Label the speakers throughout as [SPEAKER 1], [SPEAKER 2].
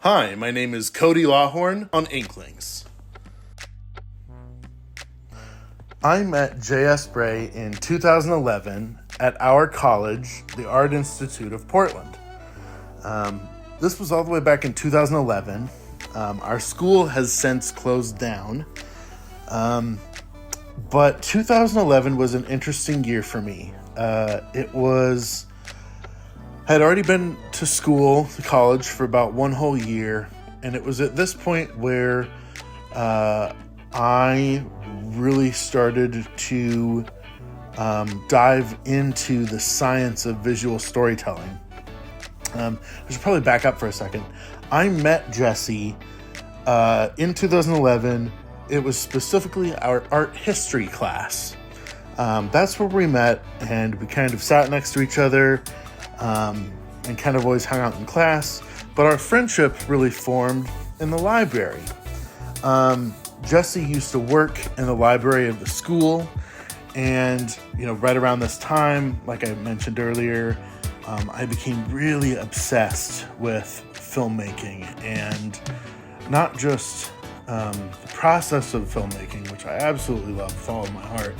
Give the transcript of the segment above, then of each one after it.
[SPEAKER 1] Hi, my name is Cody Lawhorn on Inklings. I met S.Bray in 2011 at our college, the Art Institute of Portland. This was all the way back in 2011. Our school has since closed down. But 2011 was an interesting year for me. I had already been to college for about one whole year, and it was at this point where I really started to dive into the science of visual storytelling. I should probably back up for a second. I met Jesse in 2011. It was specifically our art history class. That's where we met, and we kind of sat next to each other and kind of always hung out in class. But our friendship really formed in the library. Jesse used to work in the library of the school, and right around this time, like I mentioned earlier, I became really obsessed with filmmaking, and not just the process of filmmaking, which I absolutely love with all of my heart.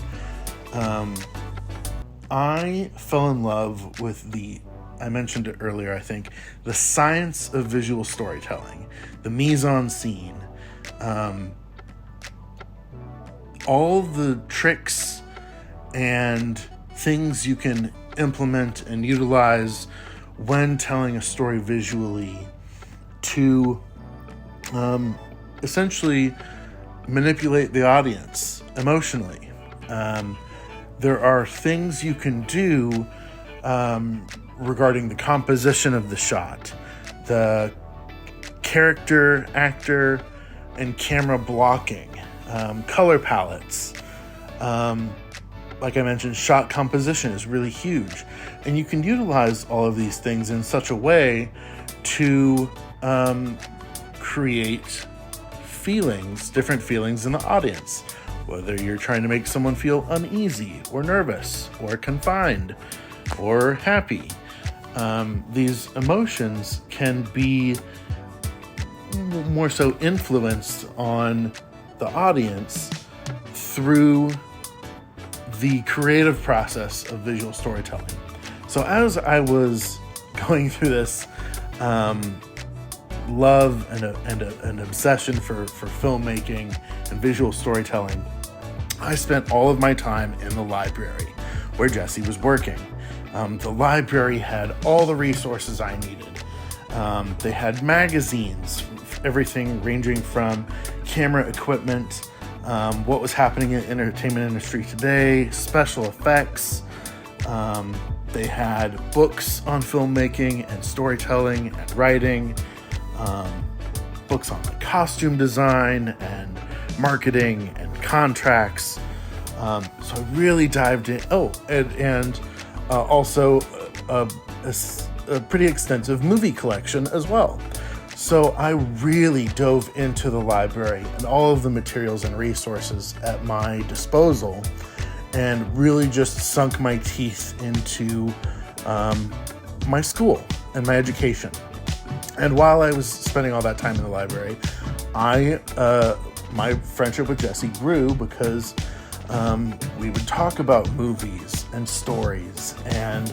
[SPEAKER 1] I fell in love with I mentioned it earlier, I think, the science of visual storytelling, the mise-en-scene, all the tricks and things you can implement and utilize when telling a story visually to essentially manipulate the audience emotionally. There are things you can do regarding the composition of the shot, the character, actor, and camera blocking, color palettes. Like I mentioned, shot composition is really huge. And you can utilize all of these things in such a way to create different feelings in the audience. Whether you're trying to make someone feel uneasy or nervous or confined or happy. These emotions can be more so influenced on the audience through the creative process of visual storytelling. So as I was going through this love and an obsession for filmmaking and visual storytelling, I spent all of my time in the library where Jesse was working. The library had all the resources I needed. They had magazines, everything ranging from camera equipment, what was happening in the entertainment industry today, special effects. They had books on filmmaking and storytelling and writing, books on costume design and marketing and contracts. So I really dived in. Also a pretty extensive movie collection as well. So I really dove into the library and all of the materials and resources at my disposal, and really just sunk my teeth into my school and my education. And while I was spending all that time in the library, my friendship with Jesse grew because we would talk about movies and stories and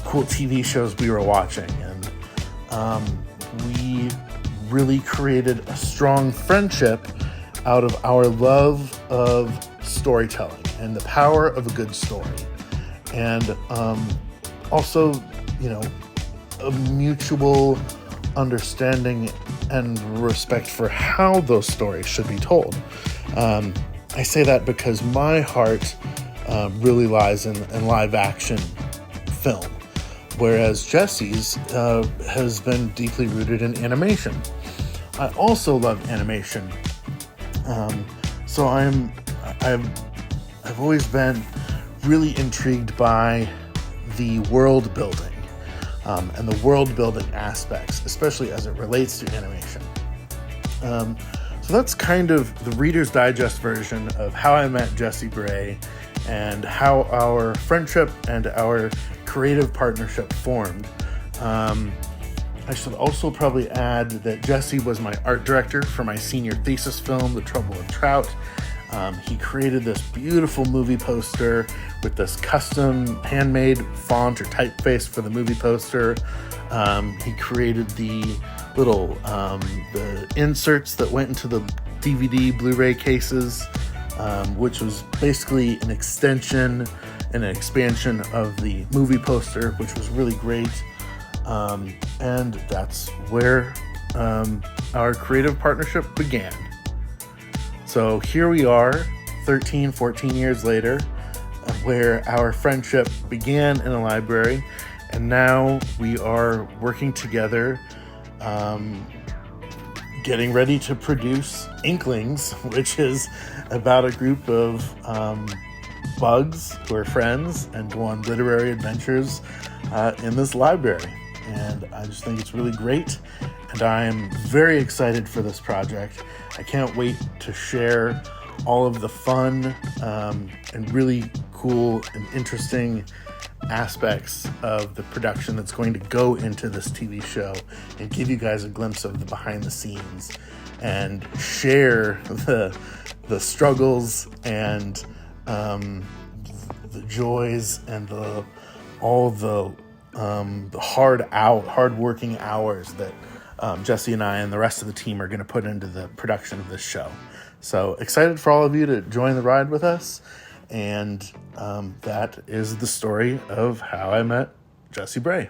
[SPEAKER 1] cool TV shows we were watching, and we really created a strong friendship out of our love of storytelling and the power of a good story, and also a mutual understanding and respect for how those stories should be told. I say that because my heart really lies in live action film, whereas Jesse's has been deeply rooted in animation. I also love animation, so I've always been really intrigued by the world building and the world building aspects, especially as it relates to animation. So that's kind of the Reader's Digest version of how I met S.Bray and how our friendship and our creative partnership formed. I should also probably add that Jesse was my art director for my senior thesis film, The Trouble with Trout. He created this beautiful movie poster with this custom handmade font or typeface for the movie poster. He created the little the inserts that went into the DVD Blu-ray cases, which was basically an extension and an expansion of the movie poster, which was really great. And that's where our creative partnership began. So here we are, 13, 14 years later, where our friendship began in a library, and now we are working together, getting ready to produce Inklings, which is about a group of bugs who are friends and go on literary adventures in this library. And I just think it's really great, and I am very excited for this project. I can't wait to share all of the fun and really cool and interesting aspects of the production that's going to go into this TV show, and give you guys a glimpse of the behind the scenes and share the struggles and the joys and all the hard working hours that Jesse and I and the rest of the team are going to put into the production of this show. So excited for all of you to join the ride with us. And that is the story of how I met S.Bray.